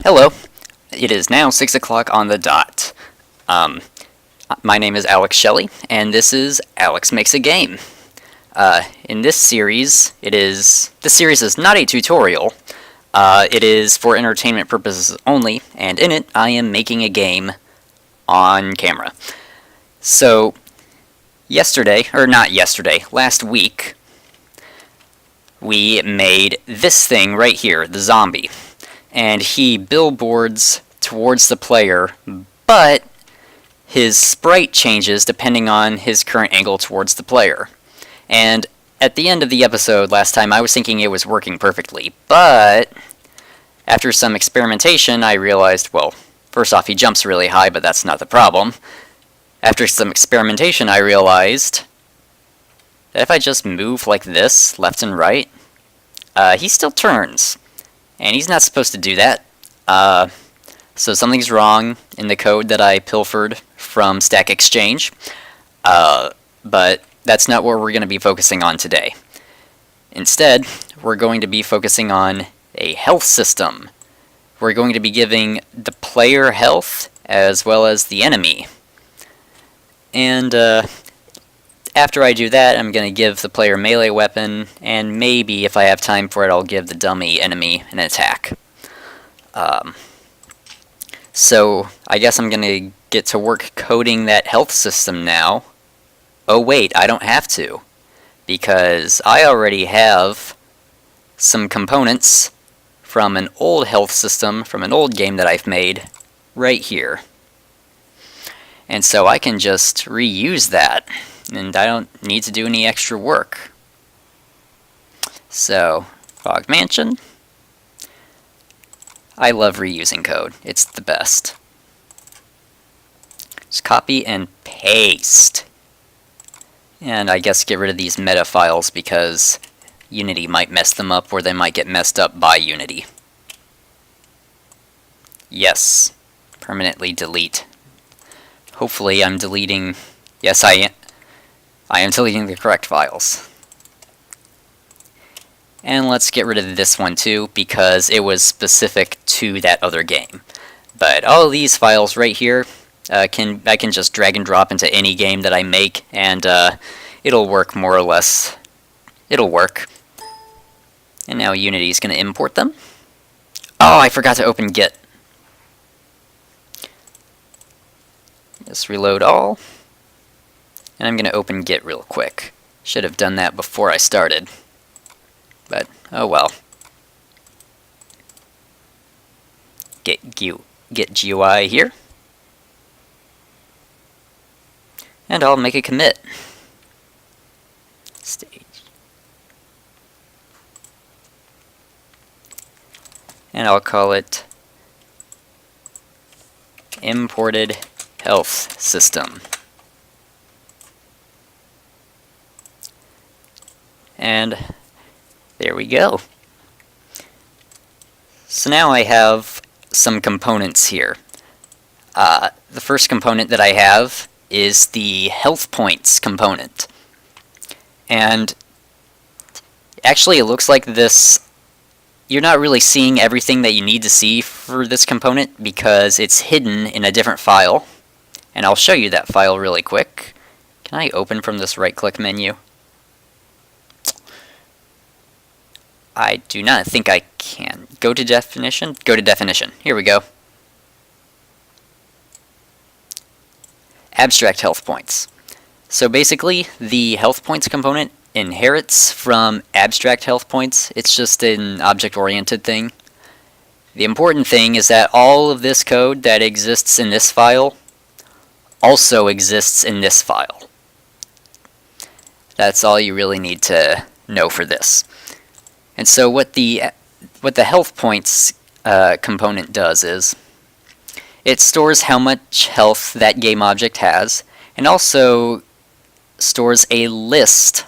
Hello. It is now 6 o'clock on the dot. Um, my name is Alex Shelley, and this is Alex Makes a Game. In this series, this series is not a tutorial. It is for entertainment purposes only, and in it, I am making a game on camera. So, last week, we made this thing right here, the zombie. And he billboards towards the player, but his sprite changes depending on his current angle towards the player. And at the end of the episode last time, I was thinking it was working perfectly, but after some experimentation, I realized, well, first off, he jumps really high, but that's not the problem. After some experimentation, I realized that if I just move like this, left and right, he still turns. And he's not supposed to do that. So something's wrong in the code that I pilfered from Stack Exchange. But that's not what we're going to be focusing on today. Instead, we're going to be focusing on a health system. We're going to be giving the player health as well as the enemy. And after I do that, I'm going to give the player melee weapon, and maybe, if I have time for it, I'll give the dummy enemy an attack. So, I guess I'm going to get to work coding that health system now. Oh wait, I don't have to, because I already have some components from an old health system, from an old game that I've made, right here. And so I can just reuse that. And I don't need to do any extra work. So, Fog Mansion. I love reusing code. It's the best. Just copy and paste. And I guess get rid of these meta files because Unity might mess them up or they might get messed up by Unity. Yes. Permanently delete. Hopefully I'm deleting... Yes, I am deleting the correct files. And let's get rid of this one too, because it was specific to that other game. But all of these files right here, I can just drag and drop into any game that I make, and it'll work more or less. It'll work. And now Unity's going to import them. Oh, I forgot to open Git. Just reload all. And I'm going to open Git real quick. Should have done that before I started. But, oh well. Git GUI here. And I'll make a commit. Stage. And I'll call it Imported Health System. And there we go. So now I have some components here. The first component that I have is the health points component. And actually it looks like this, you're not really seeing everything that you need to see for this component because it's hidden in a different file. And I'll show you that file really quick. Can I open from this right-click menu? I do not think I can. Go to definition? Go to definition. Here we go. Abstract health points. So basically, the health points component inherits from abstract health points. It's just an object-oriented thing. The important thing is that all of this code that exists in this file also exists in this file. That's all you really need to know for this. And so what the health points component does is it stores how much health that game object has, and also stores a list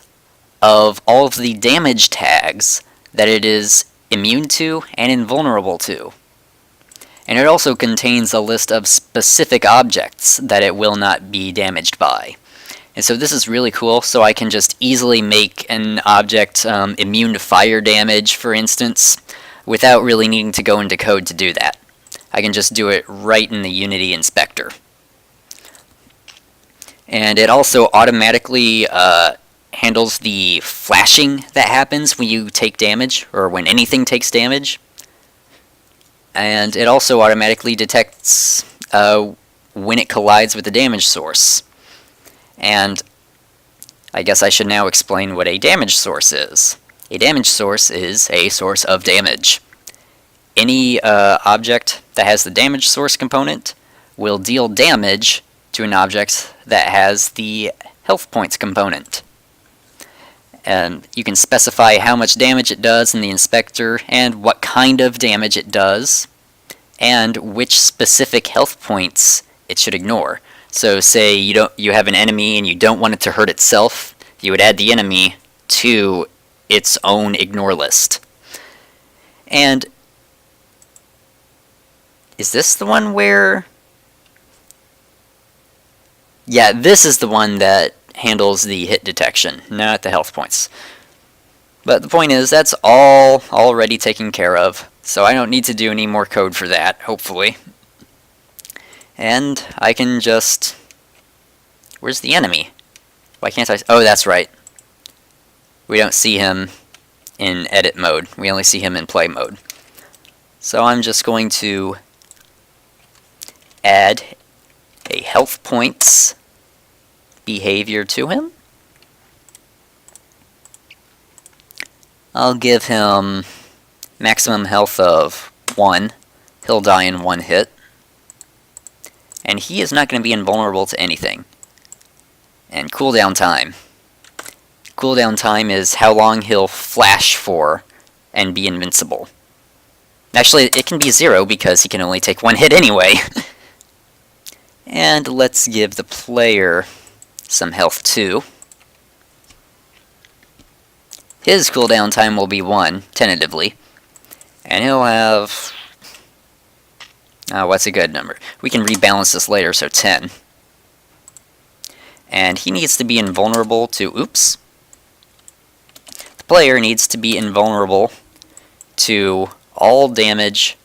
of all of the damage tags that it is immune to and invulnerable to. And it also contains a list of specific objects that it will not be damaged by. And so this is really cool, so I can just easily make an object immune to fire damage, for instance, without really needing to go into code to do that. I can just do it right in the Unity inspector. And it also automatically handles the flashing that happens when you take damage, or when anything takes damage. And it also automatically detects when it collides with the damage source. And I guess I should now explain what a damage source is. A damage source is a source of damage. Any object that has the damage source component will deal damage to an object that has the health points component. And you can specify how much damage it does in the inspector, and what kind of damage it does, and which specific health points it should ignore. So say you have an enemy and you don't want it to hurt itself, you would add the enemy to its own ignore list. And is this the one where... Yeah, this is the one that handles the hit detection, not the health points. But the point is, that's all already taken care of, so I don't need to do any more code for that, hopefully. And I can just... Where's the enemy? Why can't I... Oh, that's right. We don't see him in edit mode. We only see him in play mode. So I'm just going to add a health points behavior to him. I'll give him maximum health of 1. He'll die in 1 hit. And he is not going to be invulnerable to anything. And cooldown time. Cooldown time is how long he'll flash for and be invincible. Actually, it can be 0 because he can only take 1 hit anyway. And let's give the player some health too. His cooldown time will be 1, tentatively. And he'll have... what's a good number? We can rebalance this later, so 10. And he needs to be invulnerable to... Oops. The player needs to be invulnerable to all damage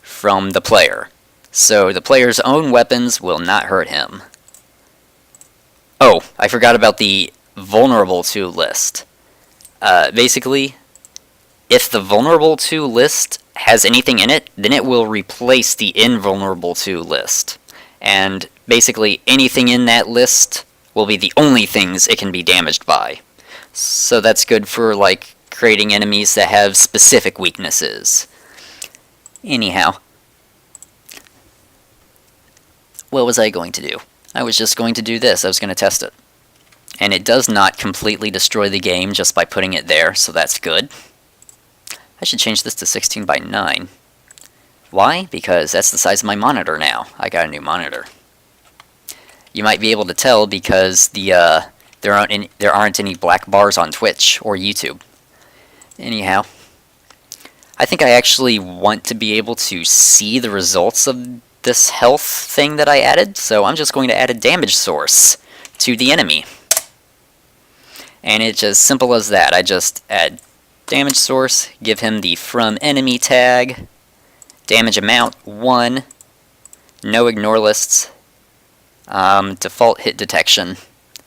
from the player. So the player's own weapons will not hurt him. Oh, I forgot about the vulnerable to list. Basically, if the vulnerable to list has anything in it, then it will replace the invulnerable to list. And basically, anything in that list will be the only things it can be damaged by. So that's good for, like, creating enemies that have specific weaknesses. Anyhow. What was I going to do? I was just going to do this. I was going to test it. And it does not completely destroy the game just by putting it there, so that's good. I should change this to 16 by 9. Why? Because that's the size of my monitor now. I got a new monitor. You might be able to tell because there aren't any black bars on Twitch or YouTube. Anyhow, I think I actually want to be able to see the results of this health thing that I added, so I'm just going to add a damage source to the enemy. And it's as simple as that. I just add damage source, give him the from enemy tag, damage amount 1, no ignore lists, default hit detection.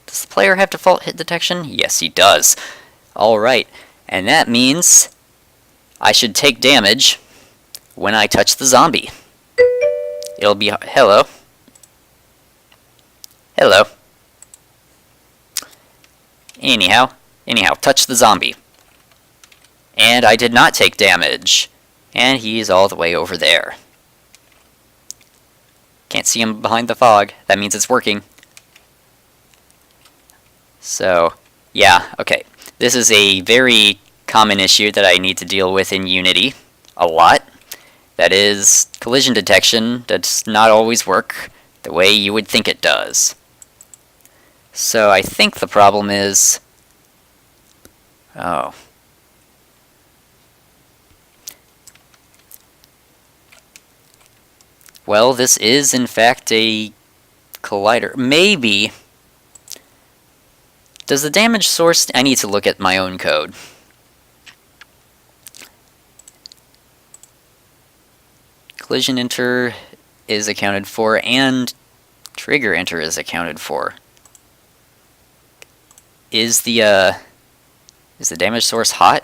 Does the player have default hit detection? Yes, he does. Alright, and that means I should take damage when I touch the zombie. It'll be, hello. Hello. Anyhow, touch the zombie. And I did not take damage. And he's all the way over there. Can't see him behind the fog. That means it's working. So, yeah, okay. This is a very common issue that I need to deal with in Unity. A lot. That is, collision detection does not always work the way you would think it does. So I think the problem is... Oh. Well, this is in fact a collider. Maybe... Does the damage source... I need to look at my own code. collision enter is accounted for, and trigger enter is accounted for. Is the damage source hot?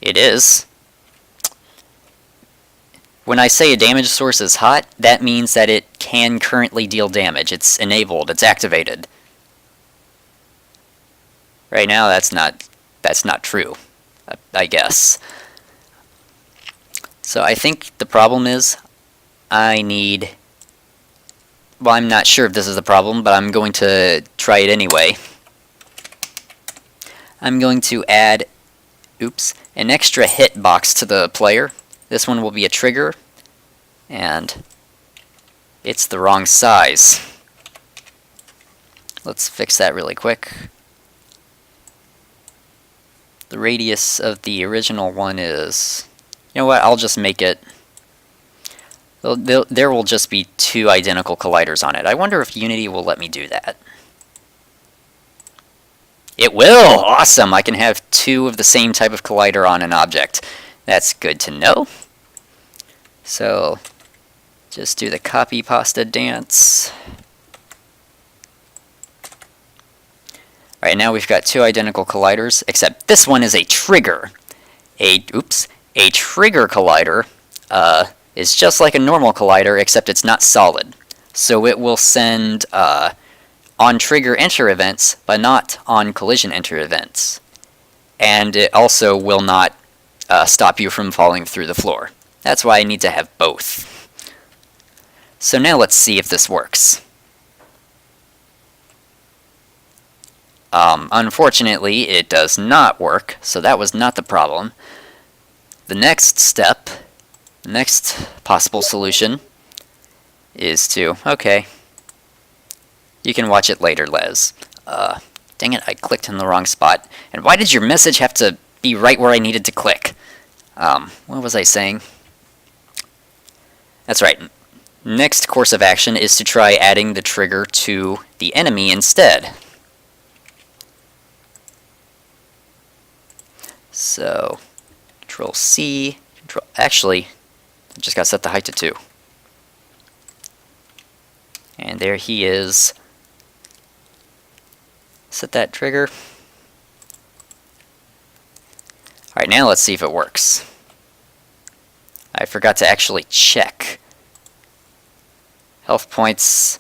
It is. When I say a damage source is hot, that means that it can currently deal damage. It's enabled, it's activated. Right now that's not true, I guess. So I think the problem is I need, well, I'm not sure if this is the problem, but I'm going to try it anyway. I'm going to add, an extra hitbox to the player. This one will be a trigger, and it's the wrong size. Let's fix that really quick. The radius of the original one is, you know what, I'll just make it, there will just be 2 identical colliders on it. I wonder if Unity will let me do that. It will! Awesome! I can have 2 of the same type of collider on an object. That's good to know. So, just do the copy pasta dance. Alright, now we've got 2 identical colliders, except this one is a trigger. A trigger collider is just like a normal collider, except it's not solid. So it will send on trigger enter events, but not on collision enter events. And it also will not stop you from falling through the floor. That's why I need to have both. So now let's see if this works. Unfortunately, it does not work, so that was not the problem. The next step, the next possible solution, is to, okay, you can watch it later, Les. Dang it, I clicked in the wrong spot. And why did your message have to be right where I needed to click? What was I saying? That's right. Next course of action is to try adding the trigger to the enemy instead. So, Control C, actually, I just got set the height to 2. And there he is. Set that trigger. Alright, now let's see if it works. I forgot to actually check. Health points.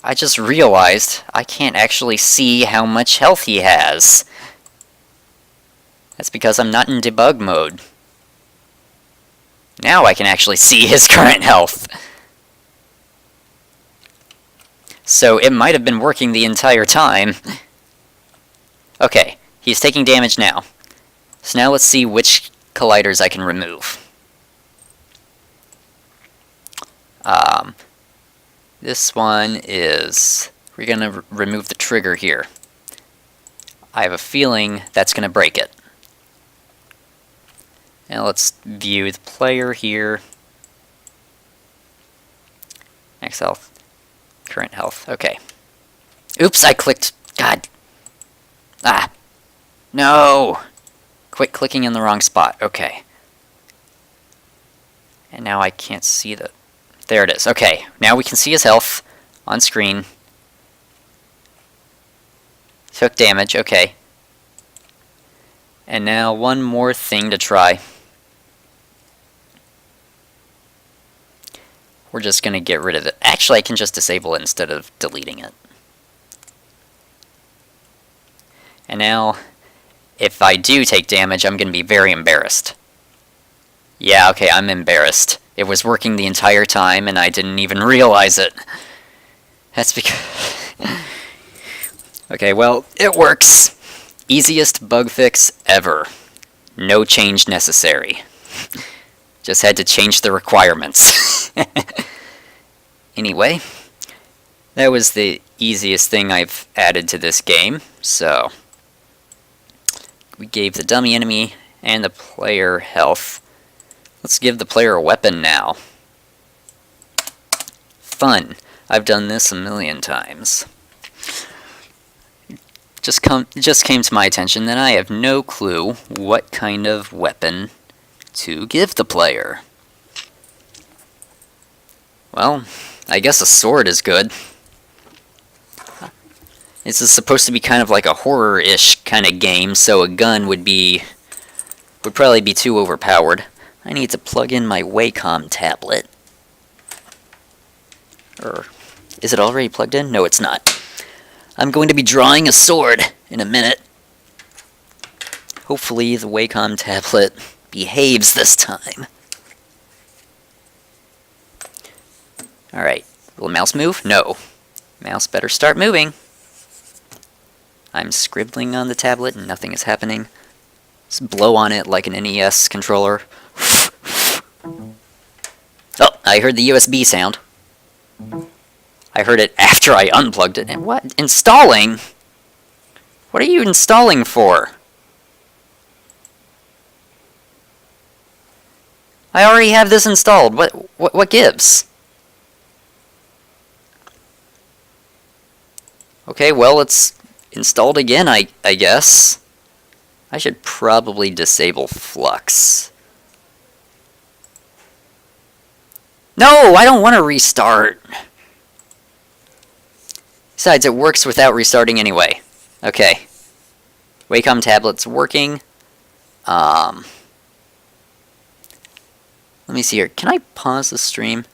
I just realized I can't actually see how much health he has. That's because I'm not in debug mode. Now I can actually see his current health. So it might have been working the entire time. Okay, he's taking damage now. So now let's see which colliders I can remove. This one is, we're going to remove the trigger here. I have a feeling that's going to break it. Now let's view the player here. Max health. Current health. Okay. Oops, I clicked. God. Ah. No. Quit clicking in the wrong spot. Okay. And now I can't see the... There it is. Okay. Now we can see his health on screen. Took damage. Okay. And now one more thing to try. We're just going to get rid of it. Actually, I can just disable it instead of deleting it. And now, if I do take damage, I'm going to be very embarrassed. Yeah, okay, I'm embarrassed. It was working the entire time, and I didn't even realize it. That's because... Okay, well, it works. Easiest bug fix ever. No change necessary. Just had to change the requirements. Anyway, that was the easiest thing I've added to this game, so... We gave the dummy enemy and the player health. Let's give the player a weapon now. Fun. I've done this a million times. It just came to my attention that I have no clue what kind of weapon to give the player? Well, I guess a sword is good. This is supposed to be kind of like a horror-ish kind of game, so a gun would probably be too overpowered. I need to plug in my Wacom tablet. Or is it already plugged in? No, it's not. I'm going to be drawing a sword in a minute. Hopefully the Wacom tablet behaves this time. Alright, will the mouse move? No. Mouse better start moving. I'm scribbling on the tablet and nothing is happening. Just blow on it like an NES controller. Oh, I heard the USB sound. I heard it after I unplugged it. And what? Installing? What are you installing for? I already have this installed. What gives? Okay, well, it's installed again, I guess. I should probably disable Flux. No, I don't want to restart. Besides, it works without restarting anyway. Okay. Wacom tablet's working. Let me see here. Can I pause the stream?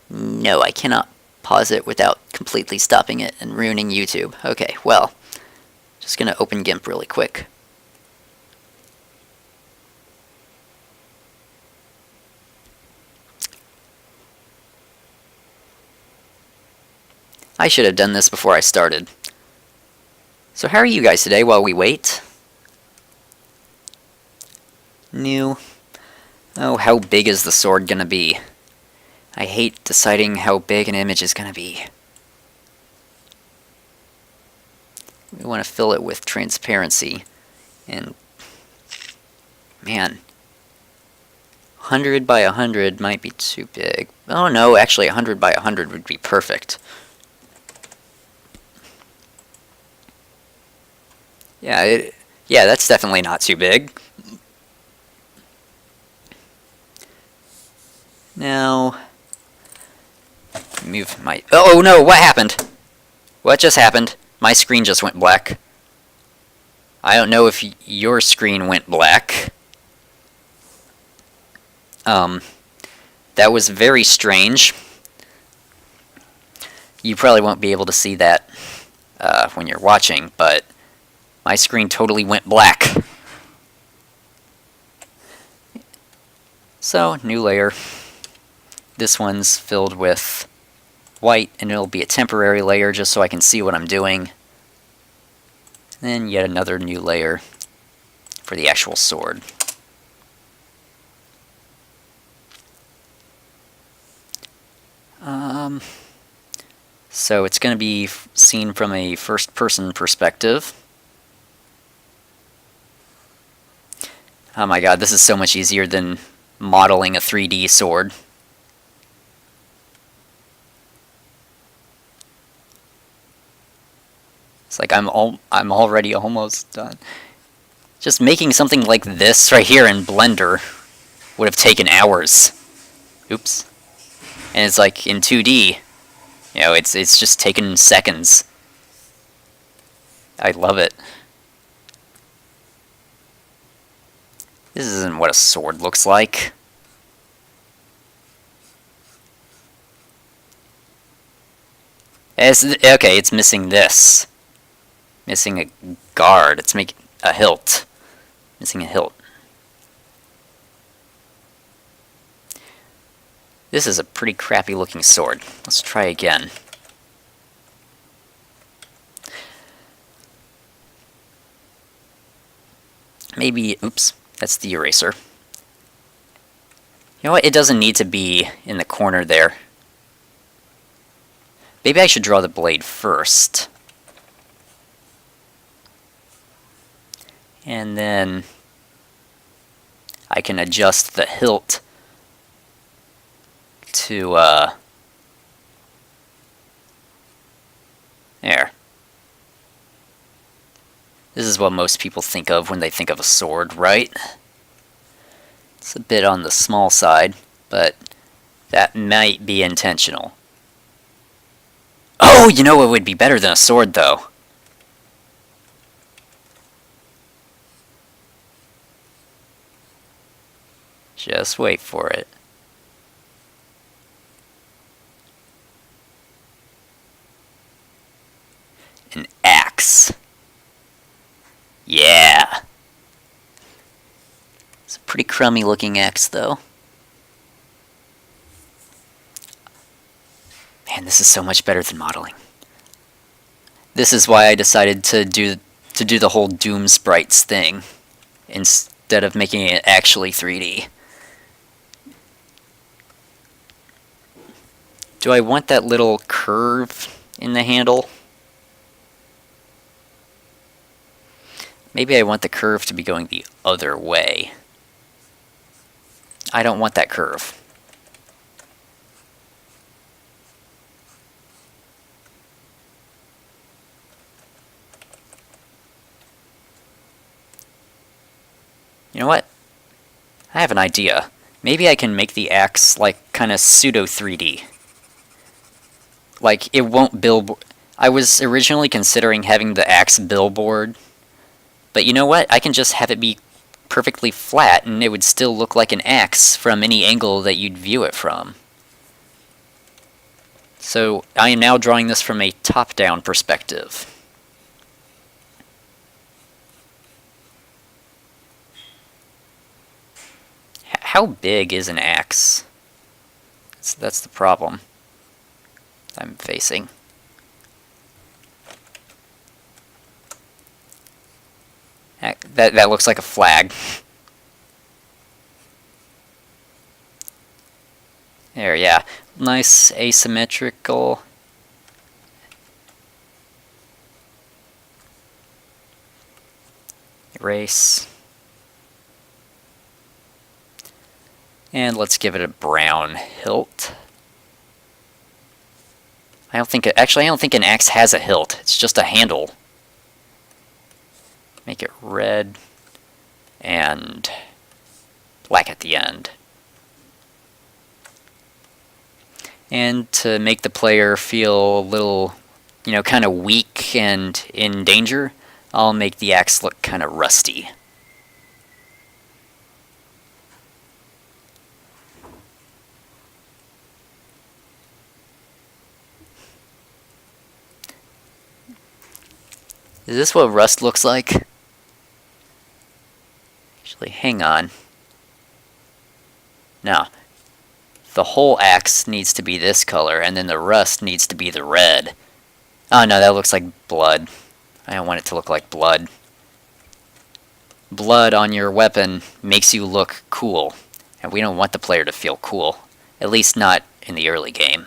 No, I cannot pause it without completely stopping it and ruining YouTube. Okay, well, just gonna open GIMP really quick. I should have done this before I started. So how are you guys today while we wait? New. Oh, how big is the sword gonna be? I hate deciding how big an image is gonna be. We want to fill it with transparency. And man, 100 by 100 might be too big. Oh no, actually 100 by 100 would be perfect. Yeah, that's definitely not too big. Now, move my... Oh no, what happened? What just happened? My screen just went black. I don't know if your screen went black. That was very strange. You probably won't be able to see that when you're watching, but my screen totally went black. So, new layer. This one's filled with white, and it'll be a temporary layer just so I can see what I'm doing. Then yet another new layer for the actual sword. So it's going to be seen from a first-person perspective. Oh my god, this is so much easier than modeling a 3D sword. It's like I'm already almost done. Just making something like this right here in Blender would have taken hours. Oops. And it's like in 2D, you know, it's just taken seconds. I love it. This isn't what a sword looks like. Okay, it's missing this. Missing a guard. It's making a hilt. Missing a hilt. This is a pretty crappy looking sword. Let's try again. Maybe, oops, that's the eraser. You know what, it doesn't need to be in the corner there. Maybe I should draw the blade first. And then I can adjust the hilt to, there. This This is what most people think of when they think of a sword, right? It's a bit on the small side, but that might be intentional. Oh, you know what would be better than a sword, though? Just wait for it. An axe. Yeah. It's a pretty crummy looking axe, though. Man, this is so much better than modeling. This is why I decided to do the whole Doom sprites thing instead of making it actually 3D. Do I want that little curve in the handle? Maybe I want the curve to be going the other way. I don't want that curve. You know what? I have an idea. Maybe I can make the axe like kind of pseudo 3D. Like it won't billboard. I was originally considering having the axe billboard, but you know what? I can just have it be perfectly flat and it would still look like an axe from any angle that you'd view it from. So I am now drawing this from a top-down perspective. How big is an axe? That's the problem I'm facing. That looks like a flag. There, yeah. Nice asymmetrical. Erase. And let's give it a brown hilt. I don't think an axe has a hilt. It's just a handle. Make it red and black at the end. And to make the player feel a little, kind of weak and in danger, I'll make the axe look kind of rusty. Is this what rust looks like? Actually, hang on. No. The whole axe needs to be this color, and then the rust needs to be the red. Oh no, that looks like blood. I don't want it to look like blood. Blood on your weapon makes you look cool, and we don't want the player to feel cool. At least not in the early game.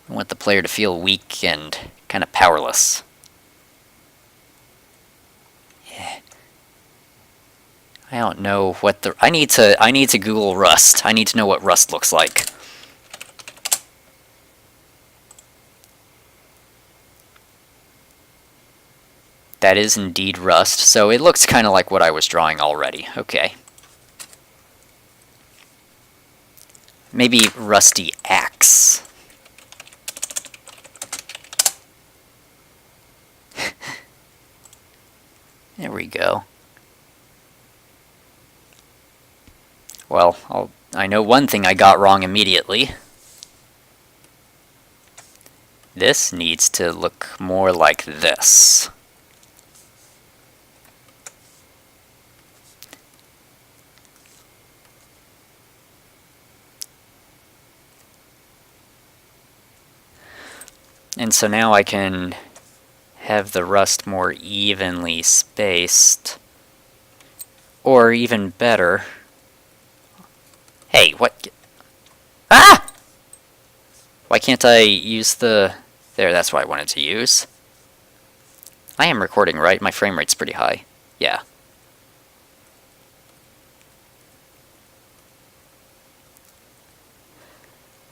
We want the player to feel weak and kind of powerless. I don't know what the... I need to Google rust. I need to know what rust looks like. That is indeed rust, so it looks kind of like what I was drawing already. Okay. Maybe rusty axe. There we go. Well, I know one thing I got wrong immediately. This needs to look more like this. And so now I can have the rust more evenly spaced. Or even better... Hey, what? Ah! Why can't I use the... There, that's what I wanted to use. I am recording, right? My frame rate's pretty high. Yeah.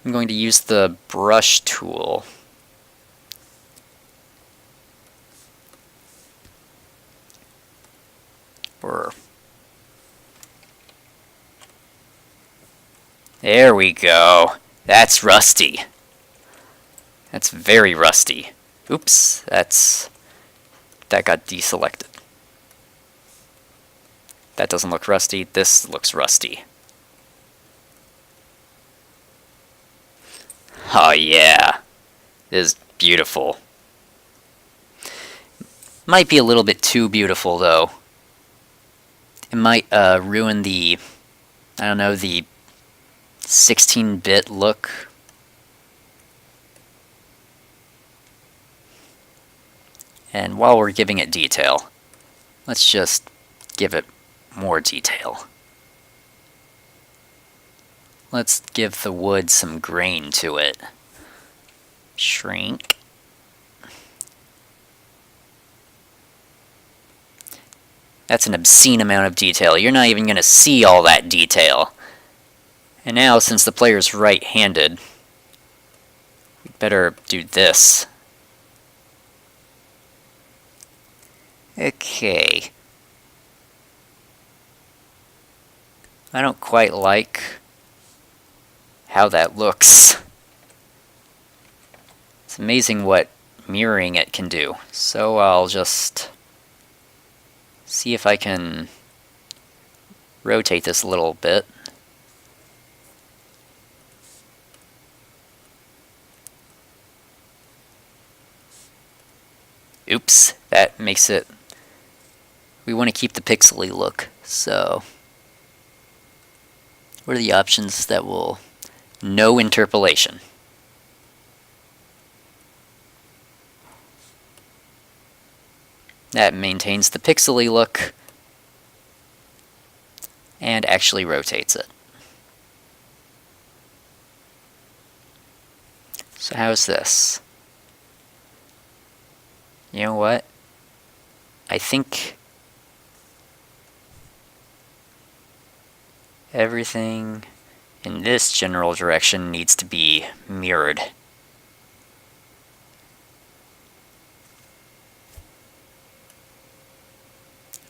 I'm going to use the brush tool. There we go. That's rusty. That's very rusty. Oops, that got deselected. That doesn't look rusty. This looks rusty. Oh yeah. This is beautiful. Might be a little bit too beautiful though. It might ruin the, I don't know, the 16-bit look. And while we're giving it detail, let's just give it more detail. Let's give the wood some grain to it. Shrink. That's an obscene amount of detail. You're not even going to see all that detail. And now, since the player's right-handed, we better do this. Okay. I don't quite like how that looks. It's amazing what mirroring it can do. So I'll just see if I can rotate this a little bit. Oops, that makes it... We want to keep the pixely look, so... What are the options that will... No interpolation. That maintains the pixely look and actually rotates it. So how's this? You know what? I think everything in this general direction needs to be mirrored.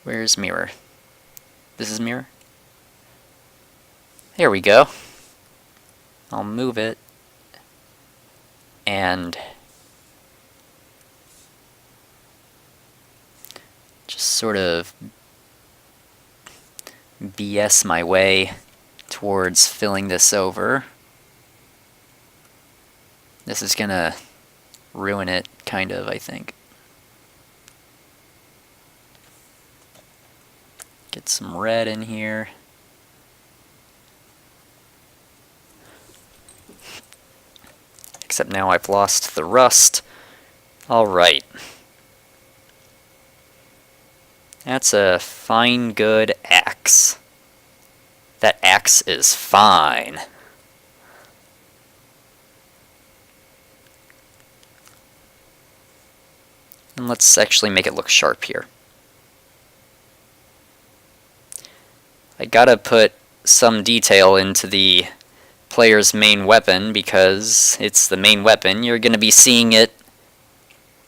Where's mirror? This is mirror? There we go. I'll move it and just sort of BS my way towards filling this over. This is gonna ruin it, kind of, I think. Get some red in here. Except now I've lost the rust. Alright. That's a fine, good axe. That axe is fine. And let's actually make it look sharp here. I gotta put some detail into the player's main weapon because it's the main weapon. You're gonna be seeing it.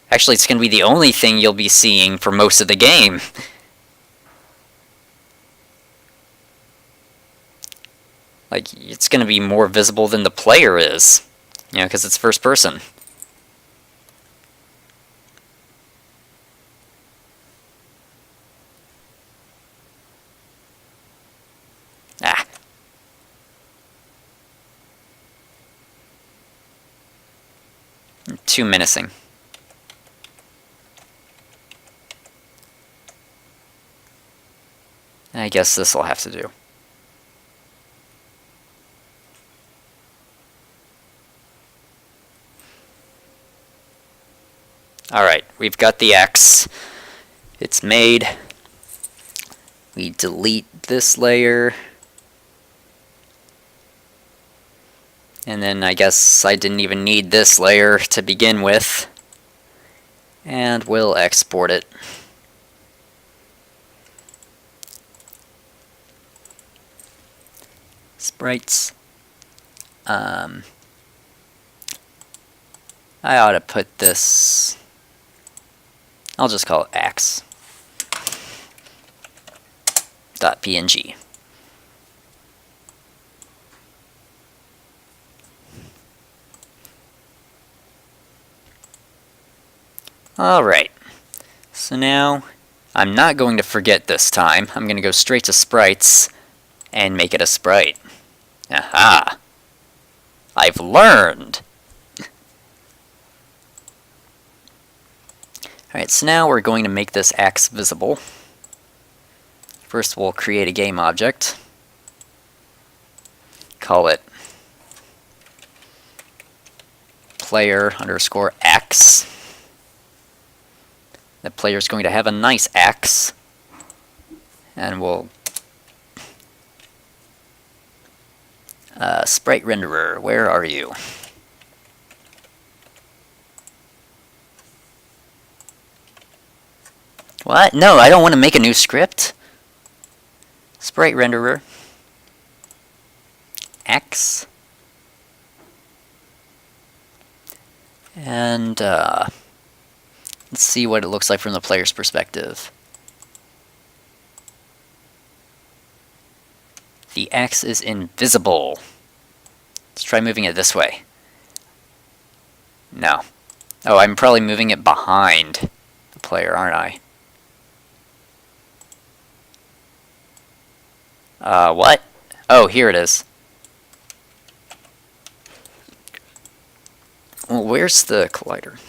Actually, it's gonna be the only thing you'll be seeing for most of the game. Like, it's gonna be more visible than the player is. You know, because it's first person. Ah. Too menacing. I guess this will have to do. Alright, we've got the X. It's made. We delete this layer. And then I guess I didn't even need this layer to begin with. And we'll export it. Sprites. I ought to put this... I'll just call it axe.png. Alright, so now I'm not going to forget this time. I'm going to go straight to sprites and make it a sprite. Aha! I've learned! Alright, so now we're going to make this axe visible. First we'll create a game object. Call it player underscore axe. The player is going to have a nice axe. And we'll sprite renderer, where are you? What? No, I don't want to make a new script. Sprite renderer. X. And let's see what it looks like from the player's perspective. The X is invisible. Let's try moving it this way. No. Oh, I'm probably moving it behind the player, aren't I? What? Oh, here it is. Well, where's the collider?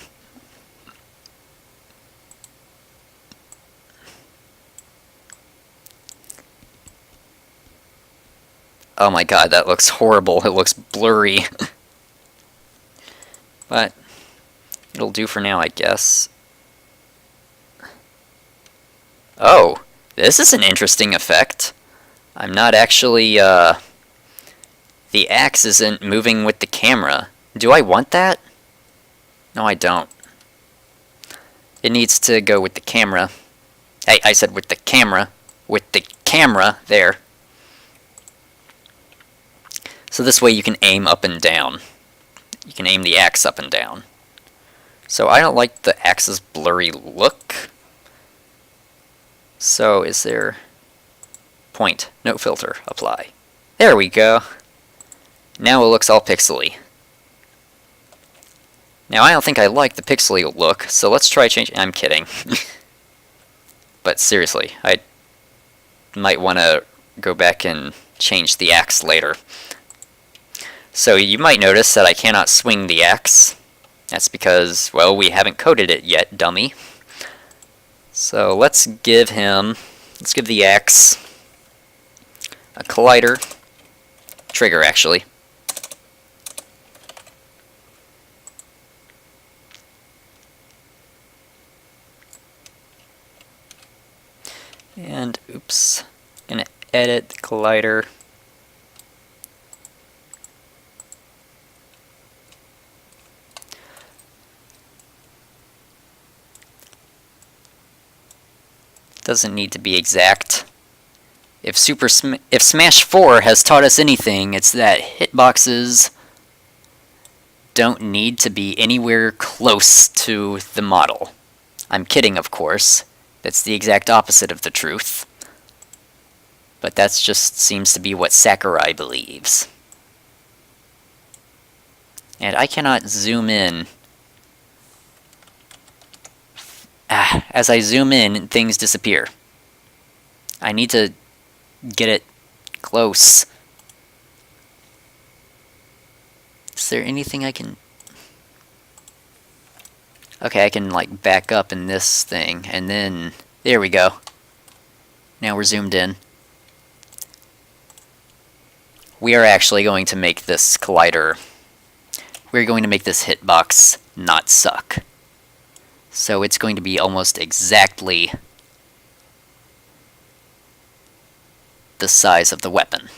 Oh my god, that looks horrible. It looks blurry. But it'll do for now, I guess. Oh, this is an interesting effect. I'm not actually, the axe isn't moving with the camera. Do I want that? No, I don't. It needs to go with the camera. Hey, I said with the camera. With the camera, there. So this way you can aim up and down. You can aim the axe up and down. So I don't like the axe's blurry look. So is there... Point, no filter, apply. There we go. Now it looks all pixely. Now I don't think I like the pixely look, so let's try changing... I'm kidding. But seriously, I might want to go back and change the axe later. So you might notice that I cannot swing the axe. That's because, well, we haven't coded it yet, dummy. So let's give the axe a collider, trigger actually. And, oops, gonna edit the collider. Doesn't need to be exact. If Smash 4 has taught us anything, it's that hitboxes don't need to be anywhere close to the model. I'm kidding, of course. That's the exact opposite of the truth. But that just seems to be what Sakurai believes. And I cannot zoom in. As I zoom in, things disappear. I need to get it close. Is there anything I can... Okay, I can like back up in this thing, and then... There we go. Now we're zoomed in. We are actually going to make this collider... We're going to make this hitbox not suck. So it's going to be almost exactly the size of the weapon.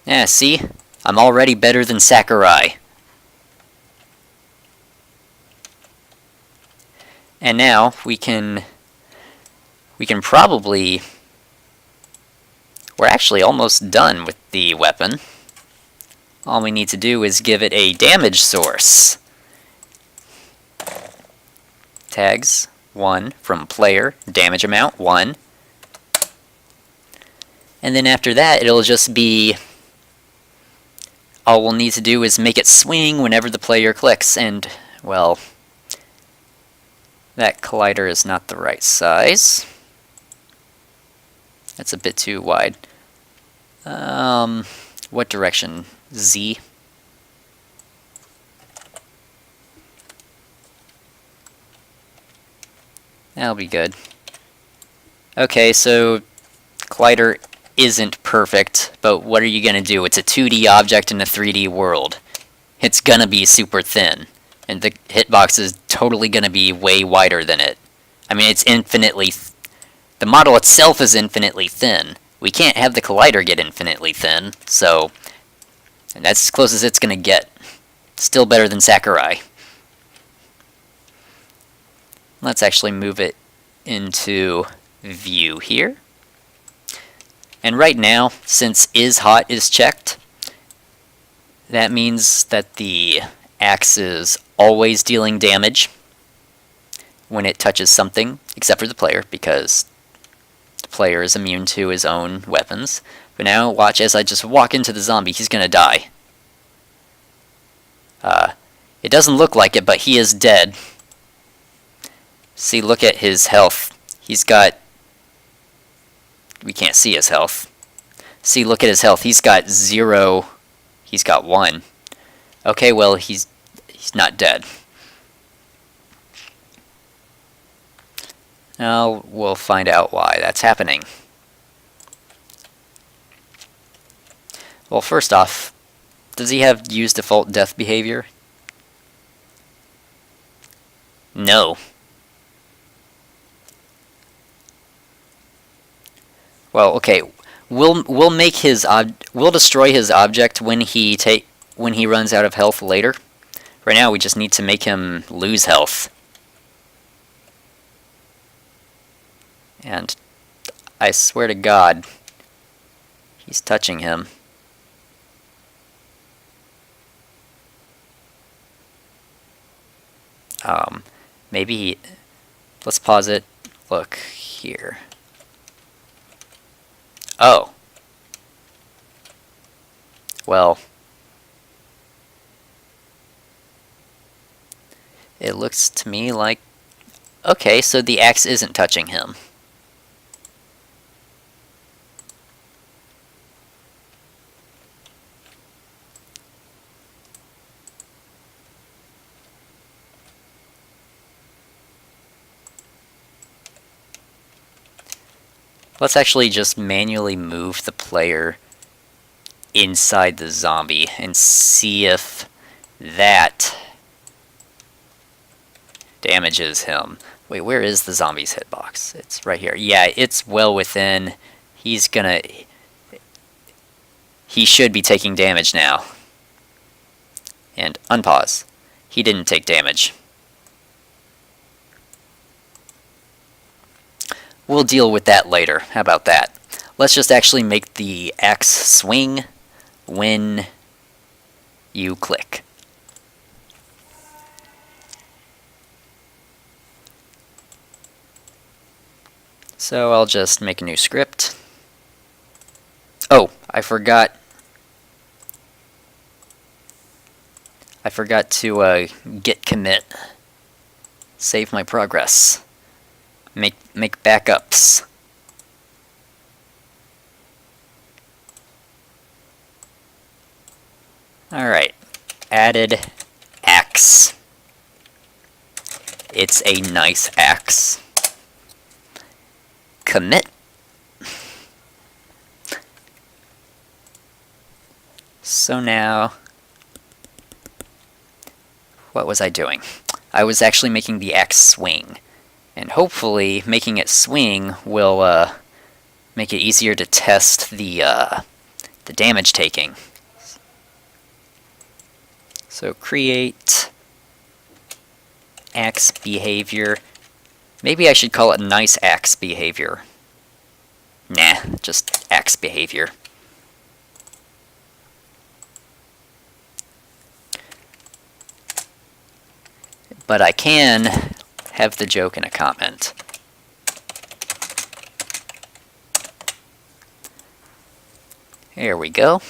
Yeah, see? I'm already better than Sakurai. And now we can probably... We're actually almost done with the weapon. All we need to do is give it a damage source. Tags 1 from player, damage amount 1. And then after that, it'll just be all we'll need to do is make it swing whenever the player clicks, and, well, that collider is not the right size. That's a bit too wide. What direction? Z? That'll be good. Okay, so collider isn't perfect, but what are you going to do? It's a 2D object in a 3D world. It's going to be super thin, and the hitbox is totally going to be way wider than it. I mean, it's infinitely... the model itself is infinitely thin. We can't have the collider get infinitely thin, so... and that's as close as it's going to get. Still better than Sakurai. Let's actually move it into view here. And right now, since isHot is checked, that means that the axe is always dealing damage when it touches something, except for the player, because the player is immune to his own weapons. But now, watch as I just walk into the zombie, he's gonna die. It doesn't look like it, but he is dead. See, look at his health. He's got... we can't see his health. See, look at his health. He's got 0. He's got 1. Okay, well, he's not dead. Now, we'll find out why that's happening. Well, first off, does he have use default death behavior? No. Well, okay. We'll make his we'll destroy his object when he runs out of health later. Right now, we just need to make him lose health. And I swear to God, he's touching him. Maybe let's pause it. Look here. Oh. Well. It looks to me like... okay, so the axe isn't touching him. Let's actually just manually move the player inside the zombie and see if that damages him. Wait, where is the zombie's hitbox? It's right here. Yeah, it's well within. He should be taking damage now. And unpause. He didn't take damage. We'll deal with that later. How about that? Let's just actually make the axe swing when you click. So I'll just make a new script. Oh, I forgot to git commit. Save my progress. Make backups. Alright. Added axe. It's a nice axe. Commit. So now, what was I doing? I was actually making the axe swing. And hopefully, making it swing will make it easier to test the damage taking. So create axe behavior. Maybe I should call it nice axe behavior. Nah, just axe behavior. But I can have the joke in a comment. There we go.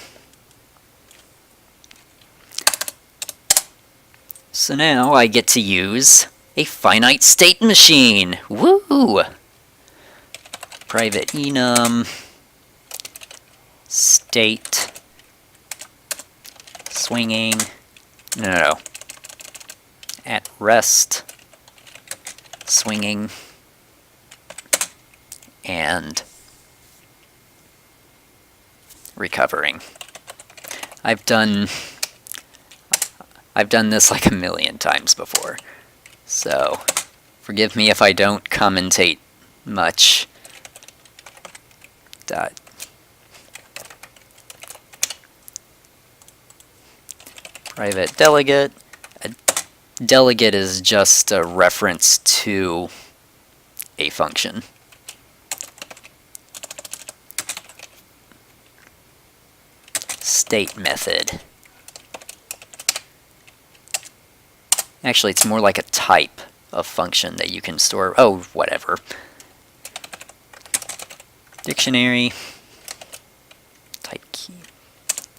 So now I get to use a finite state machine. Woo! Private enum state swinging. No. At rest swinging and recovering. I've done this like a million times before, so forgive me if I don't commentate much. Private delegate. A delegate is just a reference to a function. State method. Actually, it's more like a type of function that you can store. Oh, whatever. Dictionary. Type key.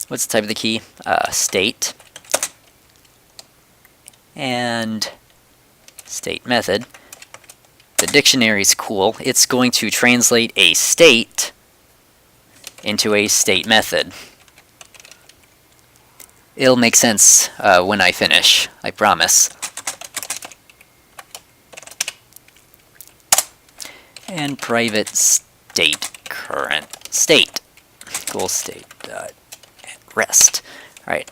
What's the type of the key? State. And state method. The dictionary's cool. It's going to translate a state into a state method. It'll make sense when I finish, I promise. And private state current state. Goal state at rest. Alright.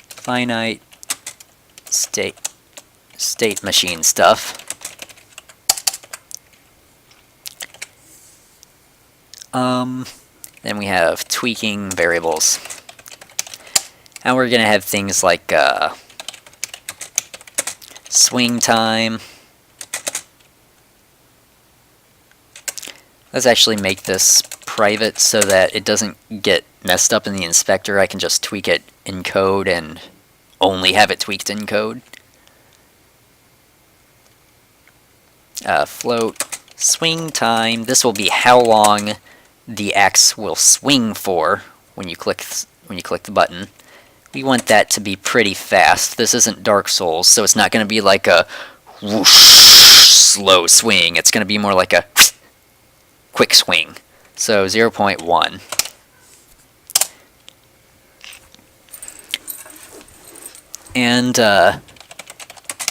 Finite state machine stuff. Then we have tweaking variables. Now we're going to have things like swing time. Let's actually make this private so that it doesn't get messed up in the inspector. I can just tweak it in code and only have it tweaked in code. Float swing time. This will be how long the axe will swing for when you click the button. We want that to be pretty fast. This isn't Dark Souls, so it's not going to be like a whoosh slow swing. It's going to be more like a quick swing. So 0.1. And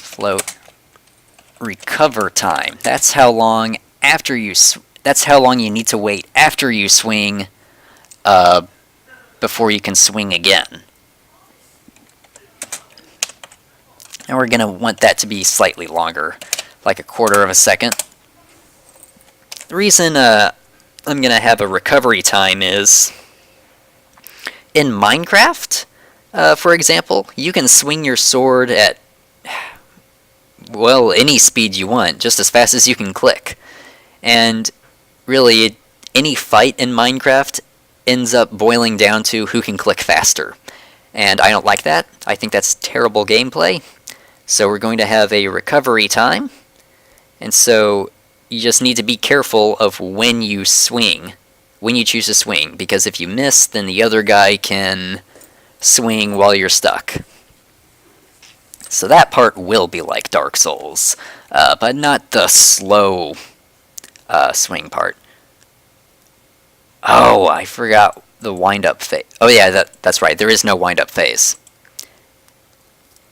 float recover time. That's how long after you need to wait after you swing before you can swing again. And we're going to want that to be slightly longer, like a quarter of a second. The reason I'm going to have a recovery time is in Minecraft, for example, you can swing your sword at, well, any speed you want, just as fast as you can click. And really, any fight in Minecraft ends up boiling down to who can click faster. And I don't like that. I think that's terrible gameplay. So we're going to have a recovery time. And so you just need to be careful of when you swing, when you choose to swing. Because if you miss, then the other guy can swing while you're stuck. So that part will be like Dark Souls, but not the slow swing part. Oh, I forgot the wind-up phase. Oh yeah, that's right. There is no wind-up phase.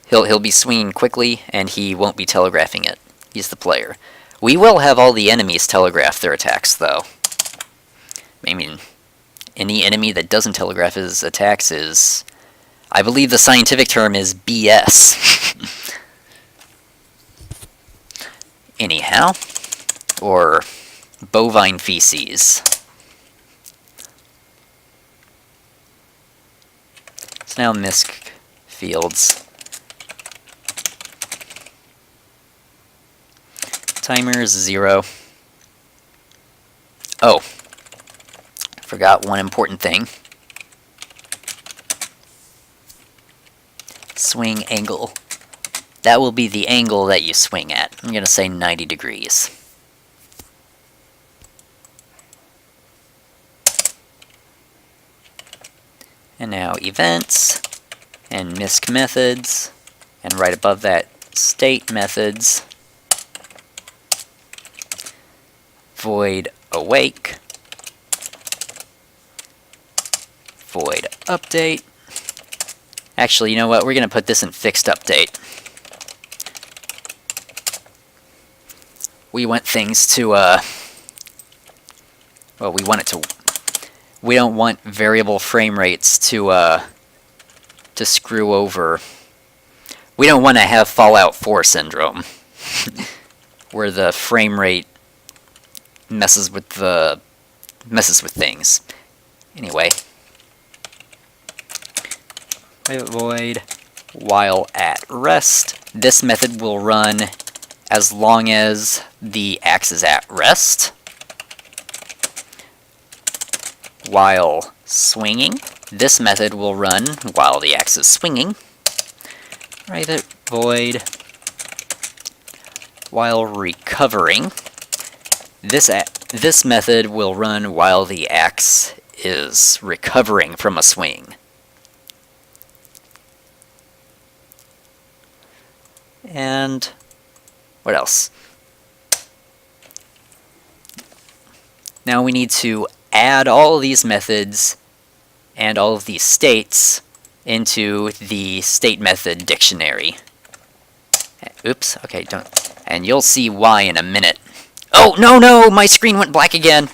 He'll be swinging quickly, and he won't be telegraphing it. He's the player. We will have all the enemies telegraph their attacks, though. I mean, any enemy that doesn't telegraph his attacks is... I believe the scientific term is BS. Anyhow, or bovine feces. So now misc fields. Timer is 0. Oh, forgot one important thing. Swing angle. That will be the angle that you swing at. I'm going to say 90 degrees. And now events. and misc methods, and right above that, state methods, void awake, void update. Actually, you know what? We're going to put this in fixed update. We want things to, well, we want it to, we don't want variable frame rates to screw over. We don't want to have Fallout 4 syndrome, where the frame rate messes with things. Anyway, void while at rest. This method will run as long as the axe is at rest. While swinging, this method will run while the axe is swinging. Private void while recovering. This method will run while the axe is recovering from a swing. And what else? Now we need to add all of these methods and all of these states into the state method dictionary. Oops, okay, don't. And you'll see why in a minute. Oh, no, my screen went black again.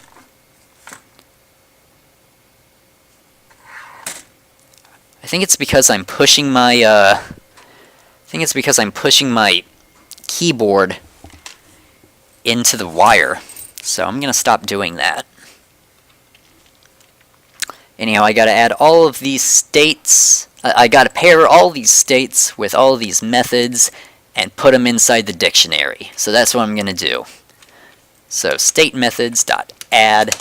I think it's because I'm pushing my, keyboard into the wire. So I'm going to stop doing that. Anyhow, I got to add all of these states. I got to pair all these states with all of these methods and put them inside the dictionary. So that's what I'm going to do. So state methods.add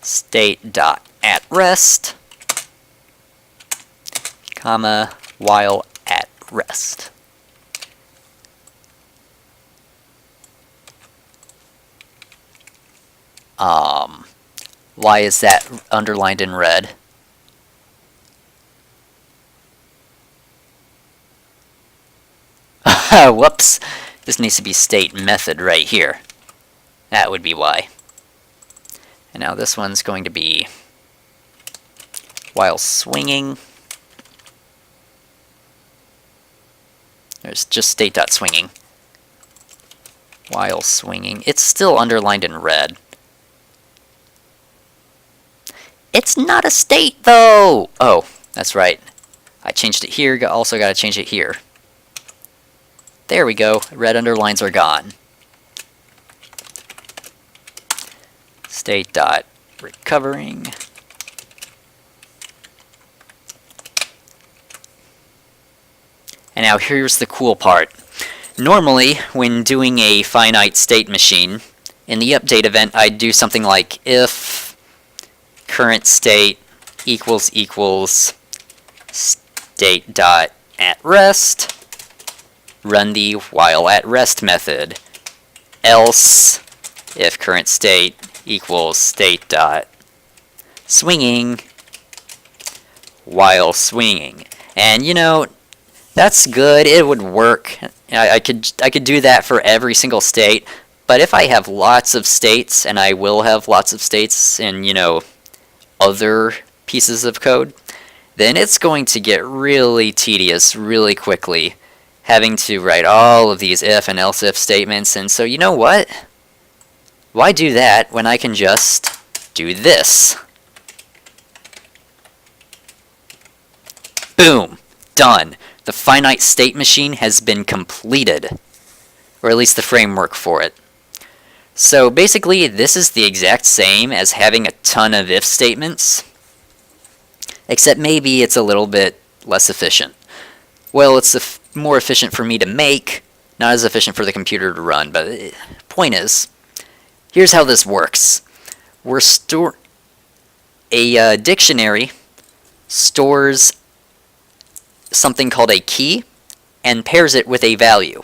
state.atRest, comma, while at rest. Why is that underlined in red? Whoops. This needs to be state method right here. That would be why. And now this one's going to be while swinging. There's just state.swinging. While swinging. It's still underlined in red. It's not a state, though! Oh, that's right. I changed it here, also got to change it here. There we go. Red underlines are gone. State.recovering. And now here's the cool part. Normally, when doing a finite state machine, in the update event, I'd do something like if current state equals state.atRest, run the while at rest method. Else, if current state equals state.swinging, while swinging. And you know, that's good. It would work. I could do that for every single state. But if I have lots of states, and I will have lots of states in, you know, other pieces of code, then it's going to get really tedious really quickly, having to write all of these if and else if statements. And so, you know what? Why do that when I can just do this? Boom! Done. The finite state machine has been completed. Or at least the framework for it. So basically, this is the exact same as having a ton of if statements, except maybe it's a little bit less efficient. Well, it's more efficient for me to make, not as efficient for the computer to run, but the point is, here's how this works. A dictionary stores something called a key and pairs it with a value.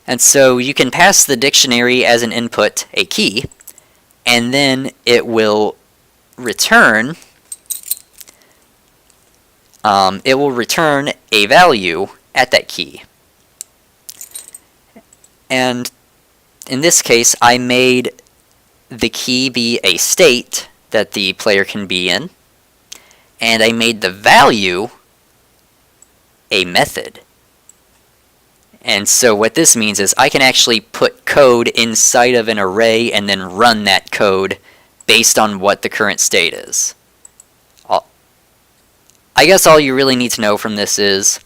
And so you can pass the dictionary as an input a key, and then it will return it will return a value at that key. And in this case, I made the key be a state that the player can be in, and I made the value a method. And so what this means is I can actually put code inside of an array and then run that code based on what the current state is. I guess all you really need to know from this is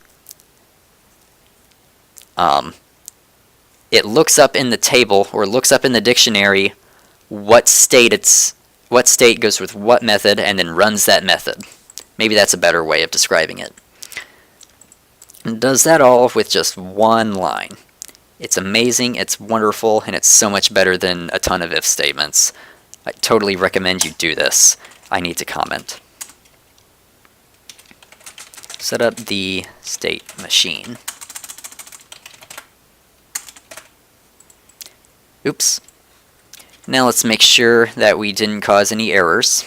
it looks up in the table or looks up in the dictionary what state goes with what method and then runs that method. Maybe that's a better way of describing it. And does that all with just one line. It's amazing, it's wonderful, and it's so much better than a ton of if statements. I totally recommend you do this. I need to comment. Set up the state machine. Oops. Now let's make sure that we didn't cause any errors.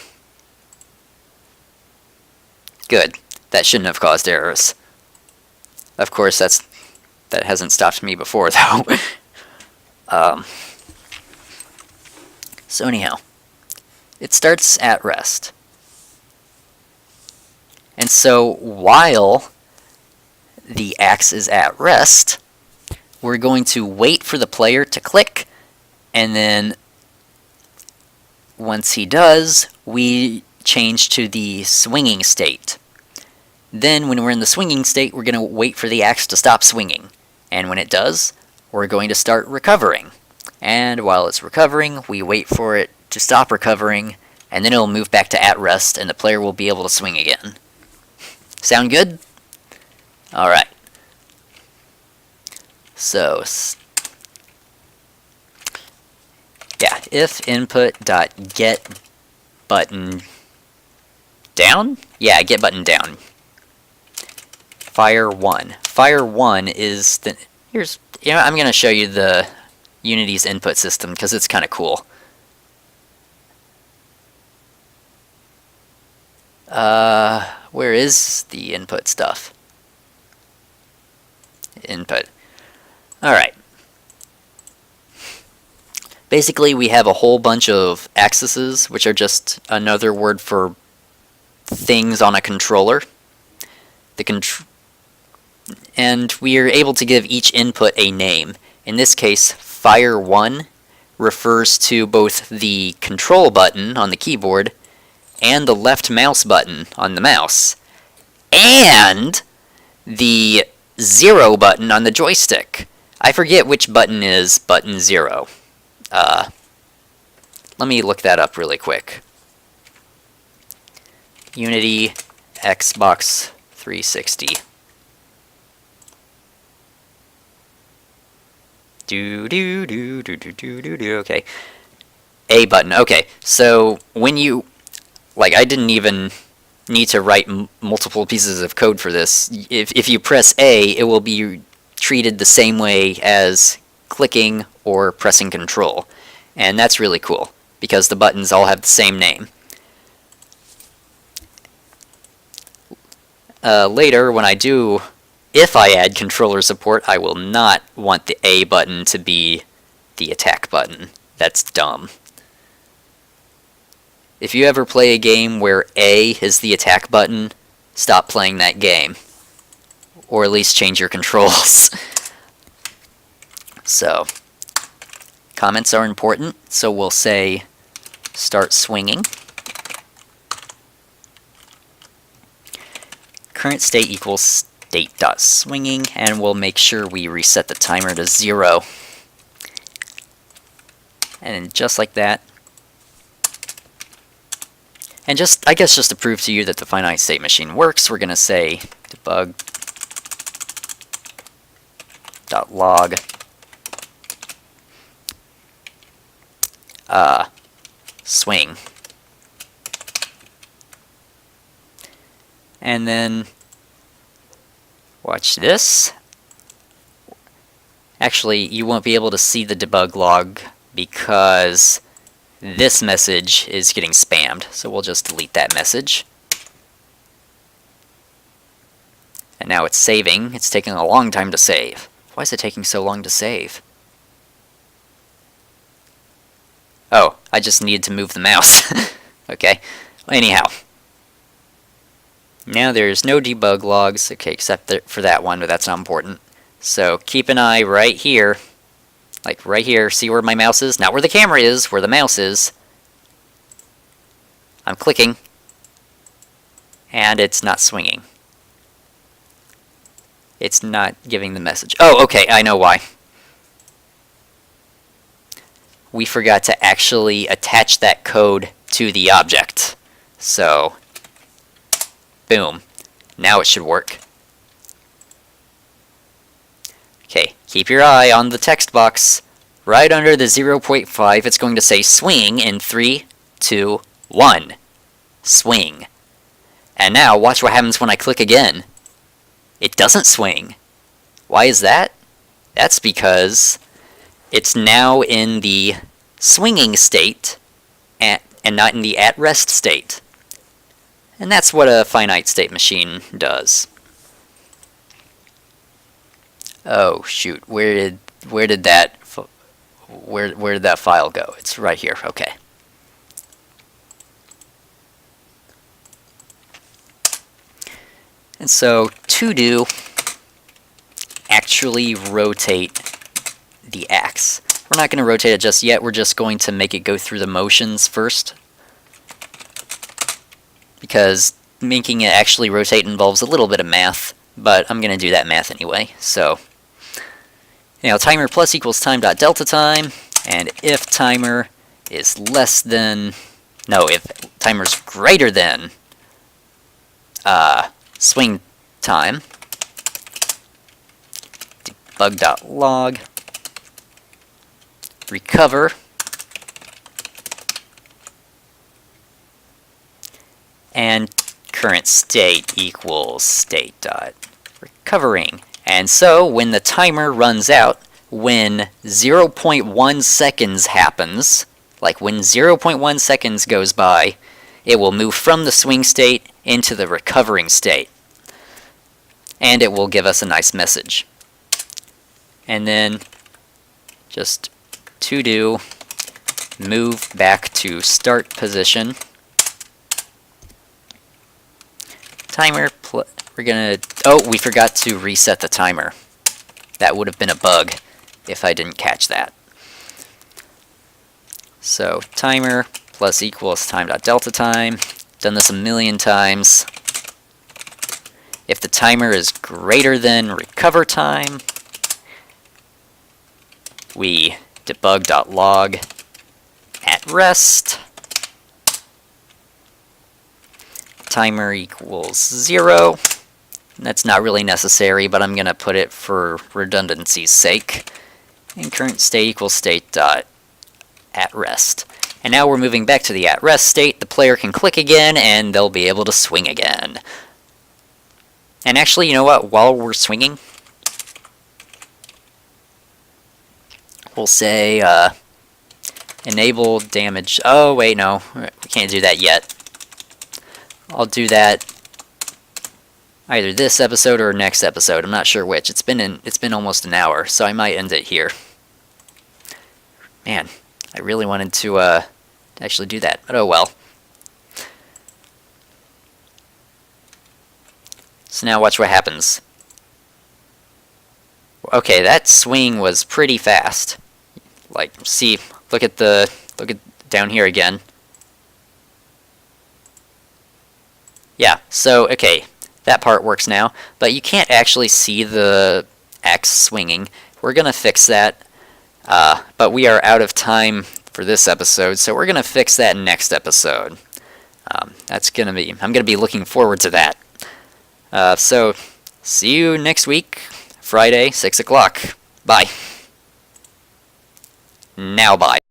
Good. That shouldn't have caused errors. Of course, that hasn't stopped me before, though. So anyhow, it starts at rest. And so while the axe is at rest, we're going to wait for the player to click, and then once he does, we change to the swinging state. Then when we're in the swinging state, we're going to wait for the axe to stop swinging. And when it does, we're going to start recovering. And while it's recovering, we wait for it to stop recovering, and then it'll move back to at rest, and the player will be able to swing again. Sound good? Alright. So, yeah, if input.get button down? Yeah, get button down. Fire 1. Fire 1 is the... I'm going to show you the Unity's input system because it's kind of cool. Where is the input stuff? Input. Alright. Basically, we have a whole bunch of axes, which are just another word for things on a controller. And we are able to give each input a name. In this case, Fire 1 refers to both the control button on the keyboard and the left mouse button on the mouse, and the 0 button on the joystick. I forget which button is button 0. Let me look that up really quick. Unity Xbox 360. Okay. A button. Okay, so when you... I didn't even need to write multiple pieces of code for this. If you press A, it will be treated the same way as clicking or pressing Control. And that's really cool, because the buttons all have the same name. Later, if I add controller support, I will not want the A button to be the attack button. That's dumb. If you ever play a game where A is the attack button, stop playing that game. Or at least change your controls. So, comments are important, so we'll say start swinging. Current state equals state.swinging, and we'll make sure we reset the timer to 0. And just like that. And I guess just to prove to you that the finite state machine works, we're going to say debug.log swing. And then watch this. Actually, you won't be able to see the debug log because this message is getting spammed, so we'll just delete that message. And now it's saving. It's taking a long time to save. Why is it taking so long to save? Oh, I just needed to move the mouse. Okay. Well, anyhow. Now there's no debug logs, okay, except for that one, but that's not important. So keep an eye right here. Like right here. See where my mouse is? Not where the camera is, where the mouse is. I'm clicking. And it's not swinging. It's not giving the message. Oh, okay, I know why. We forgot to actually attach that code to the object. So, boom. Now it should work. Okay, keep your eye on the text box. Right under the 0.5, it's going to say swing in 3, 2, 1. Swing. And now, watch what happens when I click again. It doesn't swing. Why is that? That's because it's now in the swinging state and not in the at-rest state. And that's what a finite state machine does. Oh shoot, where did that file go? It's right here. Okay. And so to do actually rotate the axe. We're not going to rotate it just yet. We're just going to make it go through the motions first, because making it actually rotate involves a little bit of math, but I'm going to do that math anyway. So, timer plus equals time dot delta time, and if timer is less than, no, if timer's greater than swing time, debug.log, recover, and current state equals state dot recovering. And so when the timer runs out, when 0.1 seconds happens, like when 0.1 seconds goes by, it will move from the swing state into the recovering state. And it will give us a nice message. And then just to do move back to start position. Timer, we're gonna, oh, we forgot to reset the timer. That would have been a bug if I didn't catch that. So timer plus equals time dot delta time. Done this a million times. If the timer is greater than recover time, we debug.log at rest. Timer equals 0. That's not really necessary, but I'm going to put it for redundancy's sake. And current state equals state dot at rest. And now we're moving back to the at rest state. The player can click again, and they'll be able to swing again. And actually, you know what? While we're swinging, we'll say enable damage. Oh, wait, no. We can't do that yet. I'll do that either this episode or next episode. I'm not sure which. It's been almost an hour, so I might end it here. Man, I really wanted to actually do that, but oh well. So now watch what happens. Okay, that swing was pretty fast. Like, see, look at down here again. Yeah, so, okay, that part works now, but you can't actually see the X swinging. We're going to fix that, but we are out of time for this episode, so we're going to fix that next episode. I'm going to be looking forward to that. So, see you next week, Friday, 6 o'clock. Bye. Now bye.